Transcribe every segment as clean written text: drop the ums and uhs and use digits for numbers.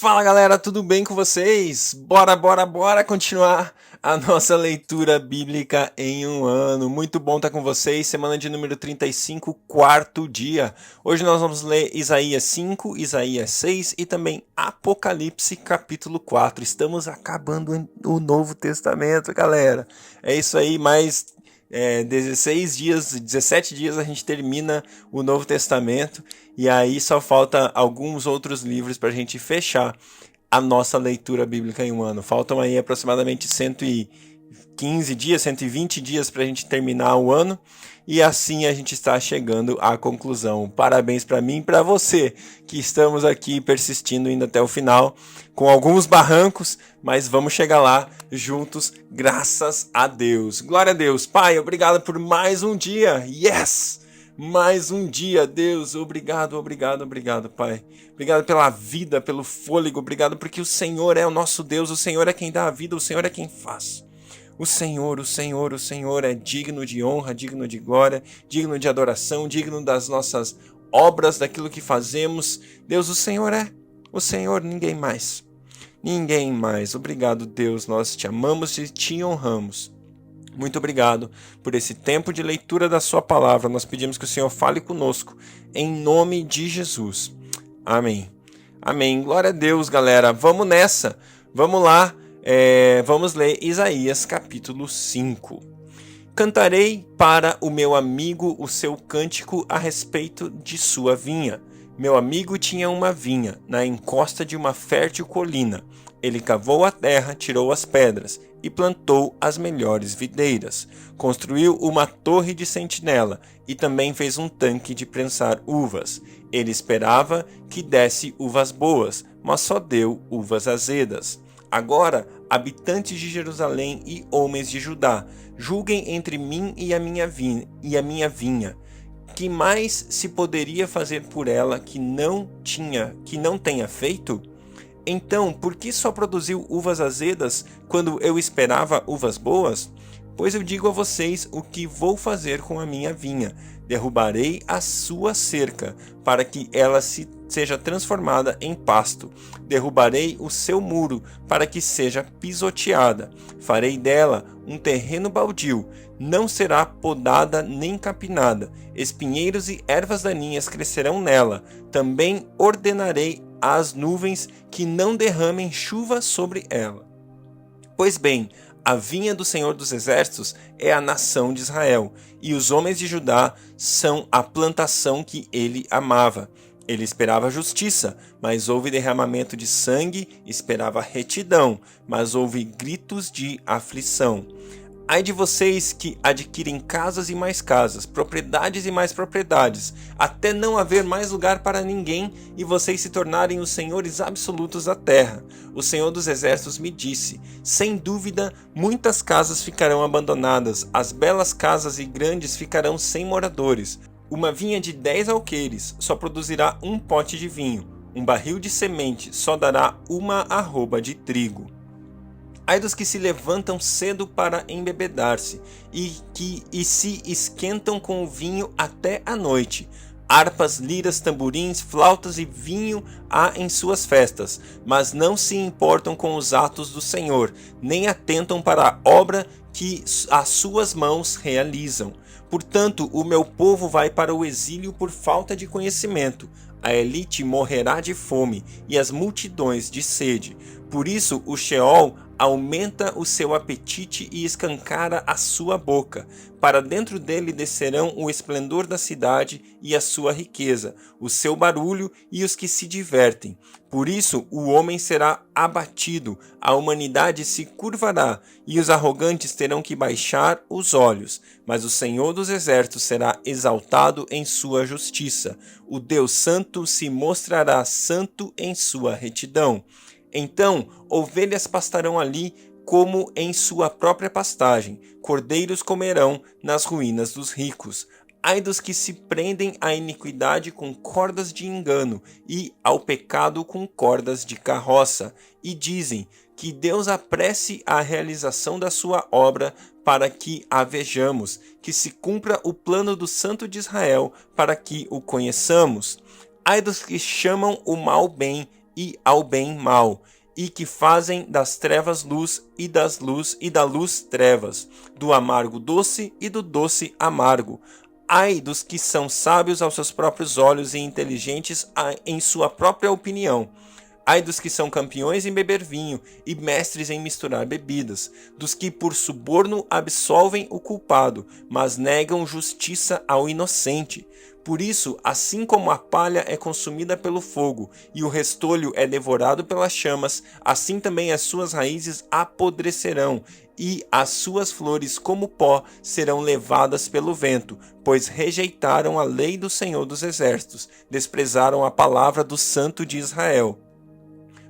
Fala galera, tudo bem com vocês? Bora continuar a nossa leitura bíblica em um ano. Muito bom estar com vocês, semana de número 35, quarto dia. Hoje nós vamos ler Isaías 5, Isaías 6 e também Apocalipse capítulo 4. Estamos acabando o Novo Testamento, galera. É isso aí, mais 16 dias, 17 dias a gente termina o Novo Testamento e aí só falta alguns outros livros para a gente fechar a nossa leitura bíblica em um ano. Faltam aí aproximadamente 115 dias, 120 dias para a gente terminar o ano e assim a gente está chegando à conclusão. Parabéns para mim e para você que estamos aqui persistindo indo até o final com alguns barrancos, mas vamos chegar lá juntos, graças a Deus. Glória a Deus. Pai, obrigado por mais um dia. Yes! Mais um dia, Deus, obrigado, Pai. Obrigado pela vida, pelo fôlego, obrigado porque o Senhor é o nosso Deus, o Senhor é quem dá a vida, o Senhor é quem faz. O Senhor é digno de honra, digno de glória, digno de adoração, digno das nossas obras, daquilo que fazemos. Deus, o Senhor, ninguém mais. Ninguém mais. Obrigado, Deus, nós te amamos e te honramos. Muito obrigado por esse tempo de leitura da sua palavra. Nós pedimos que o Senhor fale conosco, em nome de Jesus. Amém. Amém. Glória a Deus, galera. Vamos nessa. Vamos lá. Vamos ler Isaías capítulo 5. Cantarei para o meu amigo o seu cântico a respeito de sua vinha. Meu amigo tinha uma vinha na encosta de uma fértil colina. Ele cavou a terra, tirou as pedras e plantou as melhores videiras. Construiu uma torre de sentinela e também fez um tanque de prensar uvas. Ele esperava que desse uvas boas, mas só deu uvas azedas. Agora, habitantes de Jerusalém e homens de Judá, julguem entre mim e a minha vinha. Que mais se poderia fazer por ela que não tenha feito? Então, por que só produziu uvas azedas quando eu esperava uvas boas? Pois eu digo a vocês o que vou fazer com a minha vinha. Derrubarei a sua cerca, para que ela seja transformada em pasto. Derrubarei o seu muro, para que seja pisoteada. Farei dela um terreno baldio. Não será podada nem capinada. Espinheiros e ervas daninhas crescerão nela. Também ordenarei às nuvens que não derramem chuva sobre ela. Pois bem, a vinha do Senhor dos Exércitos é a nação de Israel, e os homens de Judá são a plantação que ele amava. Ele esperava justiça, mas houve derramamento de sangue, esperava retidão, mas houve gritos de aflição. Ai de vocês que adquirem casas e mais casas, propriedades e mais propriedades, até não haver mais lugar para ninguém e vocês se tornarem os senhores absolutos da terra. O Senhor dos Exércitos me disse, sem dúvida, muitas casas ficarão abandonadas, as belas casas e grandes ficarão sem moradores. Uma vinha de 10 alqueires só produzirá um pote de vinho, um barril de semente só dará uma arroba de trigo. Ai dos que se levantam cedo para embebedar-se e se esquentam com o vinho até a noite. Harpas, liras, tamborins, flautas e vinho há em suas festas, mas não se importam com os atos do Senhor, nem atentam para a obra que as suas mãos realizam. Portanto, o meu povo vai para o exílio por falta de conhecimento. A elite morrerá de fome e as multidões de sede. Por isso, o Sheol aumenta o seu apetite e escancara a sua boca. Para dentro dele descerão o esplendor da cidade e a sua riqueza, o seu barulho e os que se divertem. Por isso o homem será abatido, a humanidade se curvará e os arrogantes terão que baixar os olhos. Mas o Senhor dos Exércitos será exaltado em sua justiça. O Deus Santo se mostrará santo em sua retidão. Então, ovelhas pastarão ali como em sua própria pastagem, cordeiros comerão nas ruínas dos ricos. Ai dos que se prendem à iniquidade com cordas de engano e ao pecado com cordas de carroça, e dizem que Deus apresse a realização da sua obra para que a vejamos, que se cumpra o plano do Santo de Israel para que o conheçamos. Ai dos que chamam o mal bem e ao bem mal, e que fazem das trevas luz e da luz trevas, do amargo doce e do doce amargo. Ai dos que são sábios aos seus próprios olhos e inteligentes em sua própria opinião. Ai dos que são campeões em beber vinho e mestres em misturar bebidas, dos que por suborno absolvem o culpado, mas negam justiça ao inocente. Por isso, assim como a palha é consumida pelo fogo e o restolho é devorado pelas chamas, assim também as suas raízes apodrecerão e as suas flores como pó serão levadas pelo vento, pois rejeitaram a lei do Senhor dos Exércitos, desprezaram a palavra do Santo de Israel.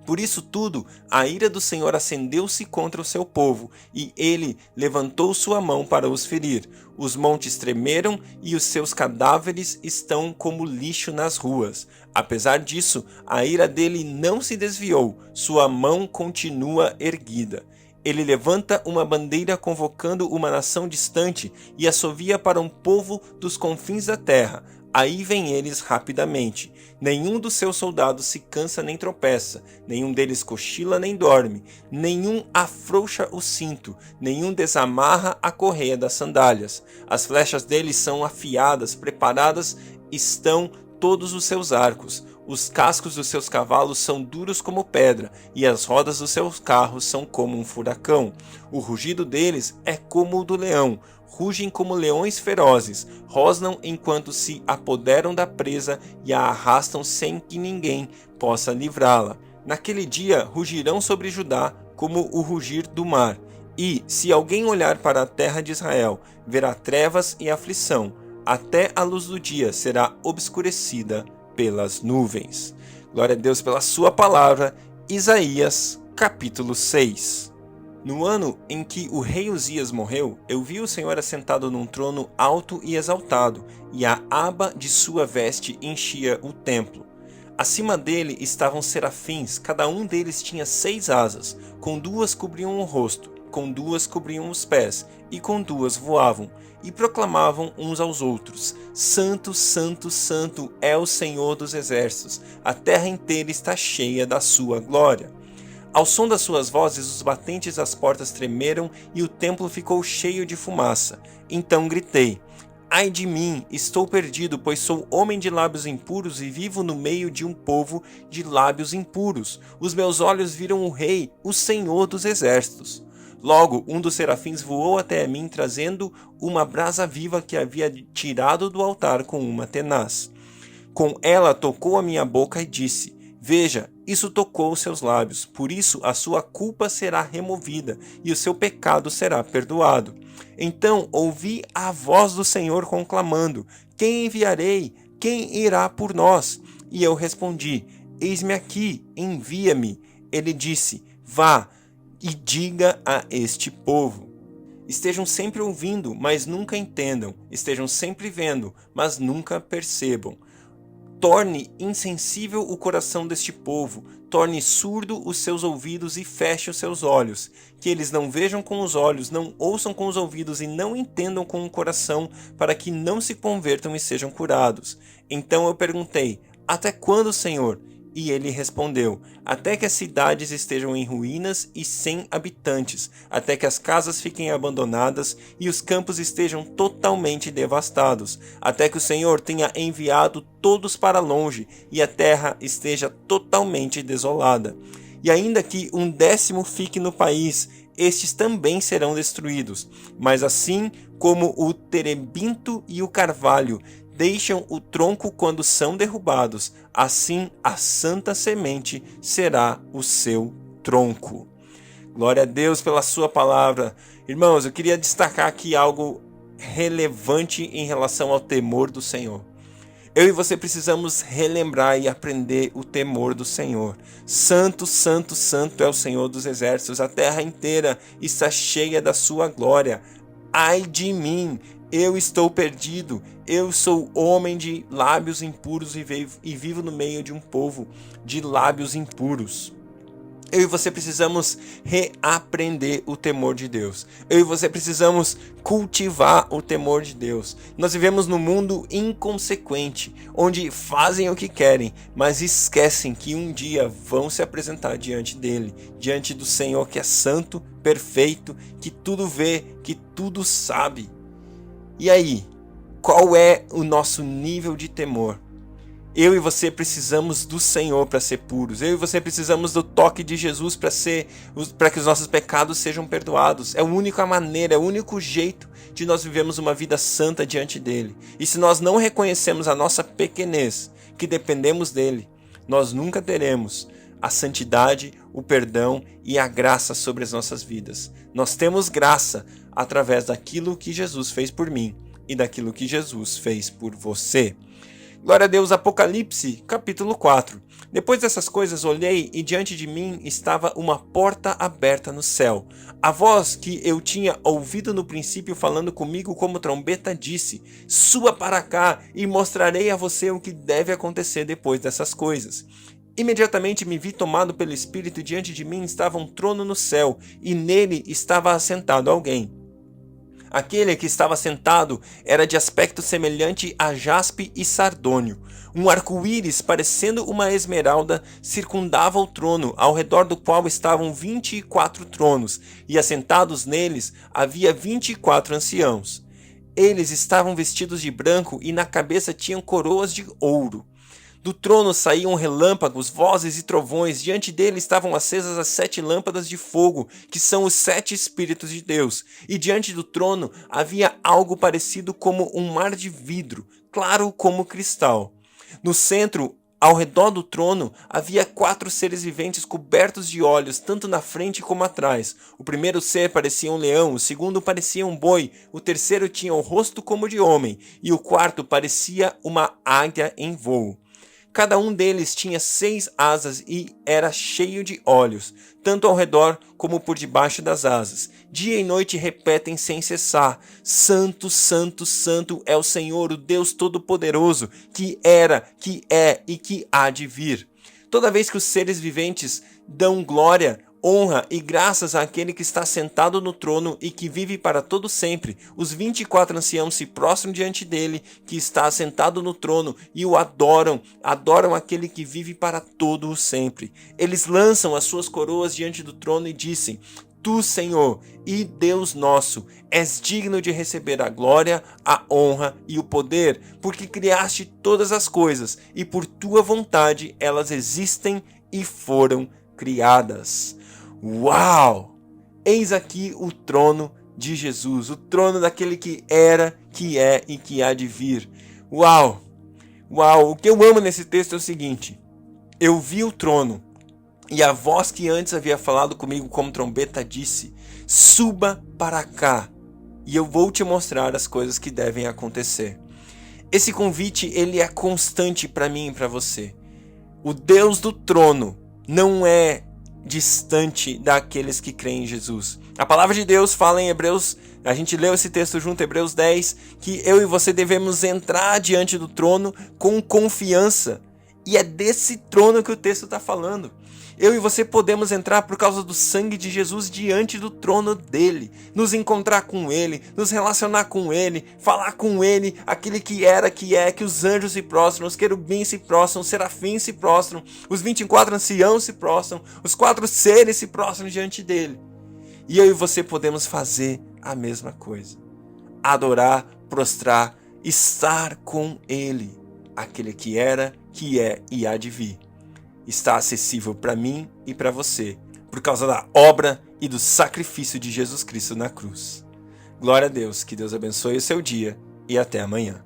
Por isso tudo, a ira do Senhor acendeu-se contra o seu povo, e ele levantou sua mão para os ferir. Os montes tremeram e os seus cadáveres estão como lixo nas ruas. Apesar disso, a ira dele não se desviou, sua mão continua erguida. Ele levanta uma bandeira convocando uma nação distante e assovia para um povo dos confins da terra. Aí vêm eles rapidamente. Nenhum dos seus soldados se cansa nem tropeça, nenhum deles cochila nem dorme, nenhum afrouxa o cinto, nenhum desamarra a correia das sandálias. As flechas deles são afiadas, preparadas estão todos os seus arcos. Os cascos dos seus cavalos são duros como pedra, e as rodas dos seus carros são como um furacão. O rugido deles é como o do leão. Rugem como leões ferozes, rosnam enquanto se apoderam da presa e a arrastam sem que ninguém possa livrá-la. Naquele dia rugirão sobre Judá como o rugir do mar. E, se alguém olhar para a terra de Israel, verá trevas e aflição. Até a luz do dia será obscurecida pelas nuvens. Glória a Deus pela sua palavra. Isaías, capítulo 6. No ano em que o rei Uzias morreu, eu vi o Senhor assentado num trono alto e exaltado, e a aba de sua veste enchia o templo. Acima dele estavam serafins, cada um deles tinha 6 asas, com 2 cobriam o rosto, com 2 cobriam os pés, e com 2 voavam, e proclamavam uns aos outros: Santo, Santo, Santo é o Senhor dos Exércitos, a terra inteira está cheia da sua glória. Ao som das suas vozes, os batentes das portas tremeram e o templo ficou cheio de fumaça. Então gritei: Ai de mim, estou perdido, pois sou homem de lábios impuros e vivo no meio de um povo de lábios impuros. Os meus olhos viram o Rei, o Senhor dos Exércitos. Logo, um dos serafins voou até mim, trazendo uma brasa viva que havia tirado do altar com uma tenaz. Com ela tocou a minha boca e disse: Veja, isso tocou os seus lábios, por isso a sua culpa será removida e o seu pecado será perdoado. Então ouvi a voz do Senhor conclamando: Quem enviarei? Quem irá por nós? E eu respondi: Eis-me aqui, envia-me. Ele disse: Vá e diga a este povo. Estejam sempre ouvindo, mas nunca entendam. Estejam sempre vendo, mas nunca percebam. Torne insensível o coração deste povo, torne surdo os seus ouvidos e feche os seus olhos, que eles não vejam com os olhos, não ouçam com os ouvidos e não entendam com o coração, para que não se convertam e sejam curados. Então eu perguntei: Até quando, Senhor? E ele respondeu: Até que as cidades estejam em ruínas e sem habitantes, até que as casas fiquem abandonadas e os campos estejam totalmente devastados, até que o Senhor tenha enviado todos para longe e a terra esteja totalmente desolada. E ainda que 1/10 fique no país, estes também serão destruídos. Mas assim como o terebinto e o carvalho deixam o tronco quando são derrubados, assim a santa semente será o seu tronco. Glória a Deus pela sua palavra. Irmãos, eu queria destacar aqui algo relevante em relação ao temor do Senhor. Eu e você precisamos relembrar e aprender o temor do Senhor. Santo, santo, santo é o Senhor dos Exércitos. A terra inteira está cheia da sua glória. Ai de mim, eu estou perdido. Eu sou homem de lábios impuros e vivo no meio de um povo de lábios impuros. Eu e você precisamos reaprender o temor de Deus. Eu e você precisamos cultivar o temor de Deus. Nós vivemos num mundo inconsequente, onde fazem o que querem, mas esquecem que um dia vão se apresentar diante dele, diante do Senhor que é santo, perfeito, que tudo vê, que tudo sabe. E aí, qual é o nosso nível de temor? Eu e você precisamos do Senhor para ser puros. Eu e você precisamos do toque de Jesus para que os nossos pecados sejam perdoados. É a única maneira, é o único jeito de nós vivermos uma vida santa diante dele. E se nós não reconhecemos a nossa pequenez, que dependemos dele, nós nunca teremos a santidade, o perdão e a graça sobre as nossas vidas. Nós temos graça através daquilo que Jesus fez por mim e daquilo que Jesus fez por você. Glória a Deus, Apocalipse, capítulo 4. Depois dessas coisas olhei e diante de mim estava uma porta aberta no céu. A voz que eu tinha ouvido no princípio falando comigo como trombeta disse: suba para cá e mostrarei a você o que deve acontecer depois dessas coisas. Imediatamente me vi tomado pelo Espírito e diante de mim estava um trono no céu e nele estava assentado alguém. Aquele que estava sentado era de aspecto semelhante a jaspe e sardônio. Um arco-íris, parecendo uma esmeralda, circundava o trono, ao redor do qual estavam 24 tronos, e assentados neles havia 24 anciãos. Eles estavam vestidos de branco e na cabeça tinham coroas de ouro. Do trono saíam relâmpagos, vozes e trovões. Diante dele estavam acesas as 7 lâmpadas de fogo, que são os 7 Espíritos de Deus. E diante do trono havia algo parecido como um mar de vidro, claro como cristal. No centro, ao redor do trono, havia 4 seres viventes cobertos de olhos, tanto na frente como atrás. O primeiro ser parecia um leão, o segundo parecia um boi, o terceiro tinha o rosto como de homem, e o quarto parecia uma águia em voo. Cada um deles tinha 6 asas e era cheio de olhos, tanto ao redor como por debaixo das asas. Dia e noite repetem sem cessar: Santo, Santo, Santo é o Senhor, o Deus Todo-Poderoso, que era, que é e que há de vir. Toda vez que os seres viventes dão glória, honra e graças àquele que está sentado no trono e que vive para todo sempre, os 24 anciãos se prostram diante dele, que está sentado no trono, e o adoram aquele que vive para todo o sempre. Eles lançam as suas coroas diante do trono e dizem: Tu, Senhor, e Deus nosso, és digno de receber a glória, a honra e o poder, porque criaste todas as coisas, e por tua vontade elas existem e foram criadas. Uau! Eis aqui o trono de Jesus, o trono daquele que era, que é e que há de vir. Uau! Uau! O que eu amo nesse texto é o seguinte: eu vi o trono e a voz que antes havia falado comigo como trombeta disse: suba para cá e eu vou te mostrar as coisas que devem acontecer. Esse convite ele é constante para mim e para você. O Deus do trono não é distante daqueles que creem em Jesus. A palavra de Deus fala em Hebreus, a gente leu esse texto junto, Hebreus 10, que eu e você devemos entrar diante do trono com confiança. E é desse trono que o texto está falando. Eu e você podemos entrar por causa do sangue de Jesus diante do trono dele, nos encontrar com ele, nos relacionar com ele, falar com ele, aquele que era, que é, que os anjos se prostram, os querubins se prostram, os serafins se prostram, os 24 anciãos se prostram, os 4 seres se prostram diante dele. E eu e você podemos fazer a mesma coisa. Adorar, prostrar, estar com ele, aquele que era, que é e há de vir. Está acessível para mim e para você, por causa da obra e do sacrifício de Jesus Cristo na cruz. Glória a Deus, que Deus abençoe o seu dia e até amanhã.